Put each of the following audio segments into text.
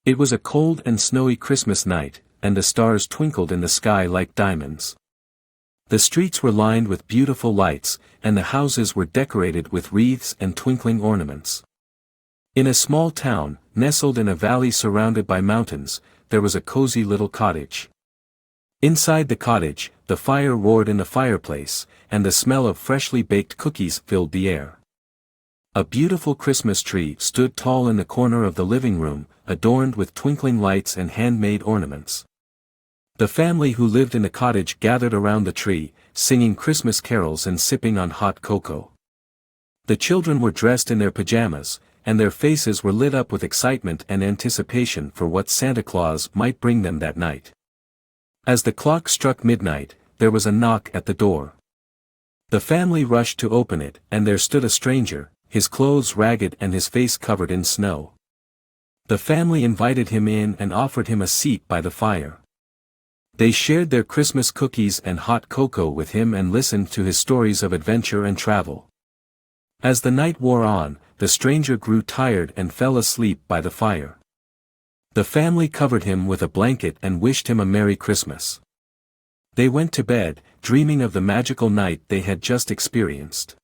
It was a cold and snowy Christmas night, and the stars twinkled in the sky like diamonds. The streets were lined with beautiful lights, and the houses were decorated with wreaths and twinkling ornaments. In a small town, nestled in a valley surrounded by mountains, there was a cozy little cottage. Inside the cottage, the fire roared in the fireplace, and the smell of freshly baked cookies filled the air. A beautiful Christmas tree stood tall in the corner of the living room, adorned with twinkling lights and handmade ornaments. The family who lived in the cottage gathered around the tree, singing Christmas carols and sipping on hot cocoa. The children were dressed in their pajamas, and their faces were lit up with excitement and anticipation for what Santa Claus might bring them that night. As the clock struck midnight, there was a knock at the door. The family rushed to open it, and there stood a stranger, his clothes ragged and his face covered in snow. The family invited him in and offered him a seat by the fire. They shared their Christmas cookies and hot cocoa with him and listened to his stories of adventure and travel. As the night wore on, the stranger grew tired and fell asleep by the fire. The family covered him with a blanket and wished him a Merry Christmas. They went to bed, dreaming of the magical night they had just experienced.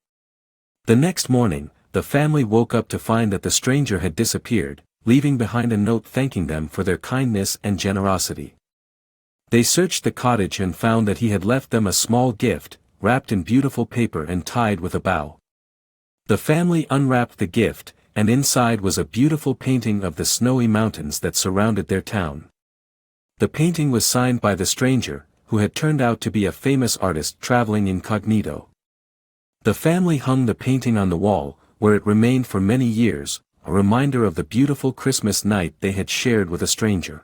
The next morning, the family woke up to find that the stranger had disappeared, leaving behind a note thanking them for their kindness and generosity. They searched the cottage and found that he had left them a small gift, wrapped in beautiful paper and tied with a bow. The family unwrapped the gift, and inside was a beautiful painting of the snowy mountains that surrounded their town. The painting was signed by the stranger, who had turned out to be a famous artist traveling incognito. The family hung the painting on the wall, where it remained for many years, a reminder of the beautiful Christmas night they had shared with a stranger.